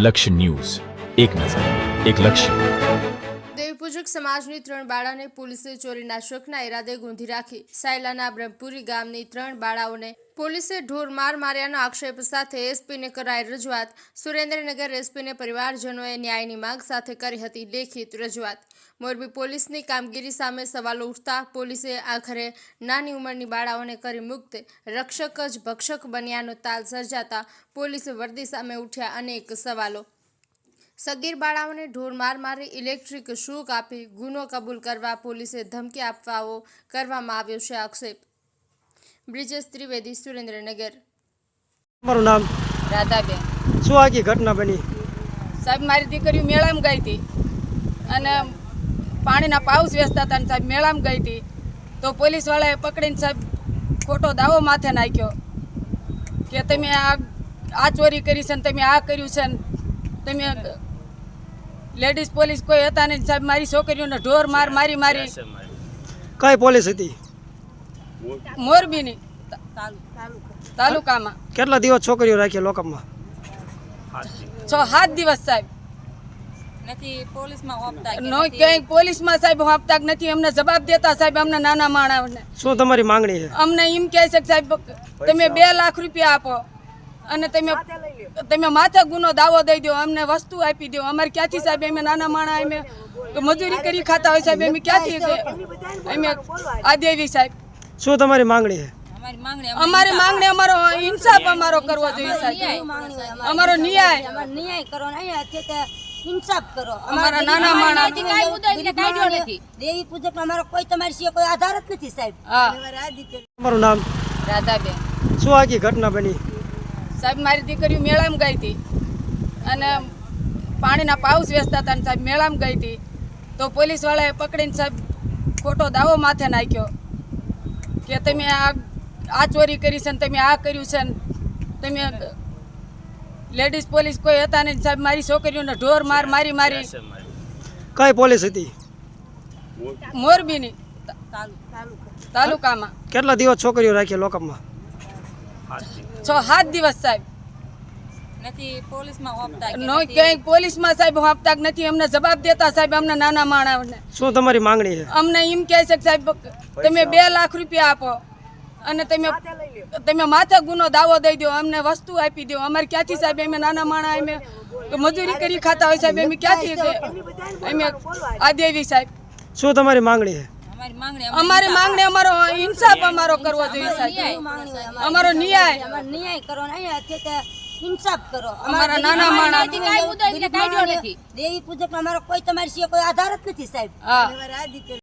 લક્ષ્ય ન્યૂઝ, એક નજર, એક લક્ષ્ય. દેવપૂજક સમાજની 3 બાળાને પોલીસે ચોરીના શકના ઇરાદે ગૂંધી રાખી. સાયલાના બ્રહ્મપુરી ગામની 3 બાળાઓને પોલીસે ઢોર માર્યાનો આક્ષેપ સાથે એસપીને કરાઈ રજૂઆત. સુરેન્દ્રનગર એસપીને પરિવારજનોએ ન્યાયની માંગ સાથે કરી હતી લેખિત રજૂઆત. મોરબી પોલીસની કામગીરી સામે સવાલો ઉઠતા પોલીસે આખરે નાની ઉંમરની બાળાઓને કરી મુક્ત. રક્ષક જ ભક્ષક બન્યાનો તાલ સર્જાતા પોલીસ વર્દી સામે ઉઠ્યા અનેક સવાલો. સગીર બાળાઓને ઢોર મારી ઇલેક્ટ્રિક શોક આપી ગુનો કબૂલ કરવા પોલીસે ધમકી આપવાઓ કરવામાં આવ્યો છે આક્ષેપ. બ્રિજેશ ત્રિવેદી, સુરેન્દ્રનગર. તમારું નામ? રાધાબેન. શું આખી ઘટના બની? સાહેબ, મારી દીકરી મેળામાં ગઈ હતી અને પાણીના પાઉસ વેચતા હતા ને સાહેબ મેળામાં ગઈ હતી તો પોલીસવાળાએ પકડીને સાહેબ ખોટો દાવો માથે નાખ્યો કે તમે આ ચોરી કરી છે ને તમે આ કર્યું છે ને તમે લેડીઝ પોલીસ કોઈ હતા નહીં સાહેબ. મારી છોકરીઓને ઢોર મારી કઈ પોલીસ હતી? મોરબીની તાલુકામાં. કેટલા દિવસ છોકરીઓ રાખી લોકઅપમાં? 6-7 દિવસ સાહેબ. ક્યાંય પોલીસમાં સાહેબ આપતા નથી. અમને જવાબ દેતા સાહેબ અમને નાના માણસને. શું તમારી માંગણી છે? અમને એમ કહે છે કે સાહેબ તમે 2 લાખ રૂપિયા આપો અને તમે માથે ગુનો દાવો દઈ દો, અમને વસ્તુ આપી દો. અમારે ક્યાંથી સાહેબ, અમે નાના માણસ અમે મજૂરી કરી ખાતા હોય સાહેબ, અમે ક્યાંથી અમે આ દેવી સાહેબ. શું તમારી માંગણી છે? અમારી માંગણી અમારો ઇન્સાફ અમારો કરવો જોઈએ સાહેબ. અમારો ન્યાય કરો ને ઇન્સાફ કરો. અમારા નાના માણસ દેવી પૂજક અમારો કોઈ તમારી સિવાય કોઈ આધાર જ નથી સાહેબ. તમારું નામ? રાધાબેન. શું આખી ઘટના બની? સાહેબ, મારી દીકરી મેળામાં ગઈ હતી અને પાણીના પાઉસ વેચતા હતા ને સાહેબ મેળામાં ગઈ હતી તો પોલીસવાળાએ પકડીને સાહેબ ખોટો દાવો માથે નાખ્યો કે તમે આ ચોરી કરી છે ને તમે આ કર્યું છે ને તમે લેડીઝ પોલીસ કોઈ હતા નહીં સાહેબ. મારી છોકરીઓને ઢોર મારી કઈ પોલીસ હતી? મોરબીની તાલુકામાં. કેટલા દિવસ છોકરીઓ રાખી લોકઅપમાં? 6-7 દિવસ સાહેબ. ક્યાંય પોલીસમાં સાહેબ આપતા નથી. અમને જવાબ દેતા સાહેબ અમને નાના માણસને. શું તમારી માંગણી છે? અમને એમ કહે છે કે સાહેબ તમે 2 લાખ રૂપિયા આપો અને તમે માથે ગુનો દાવો દઈ દો, અમને વસ્તુ આપી દો. અમારે ક્યાંથી સાહેબ, અમે નાના માણસ અમે મજૂરી કરી ખાતા હોય સાહેબ, અમે ક્યાંથી અમે આ દેવી સાહેબ. શું તમારી માંગણી છે? અમારી માંગણી અમારો ઇન્સાફ અમારો કરવો જોઈએ સાહેબ. અમારો ન્યાય કરો ને ઇન્સાફ કરો. અમારા નાના માણસ દેવી પૂજક અમારો કોઈ તમારી સિવાય કોઈ આધાર જ નથી સાહેબ.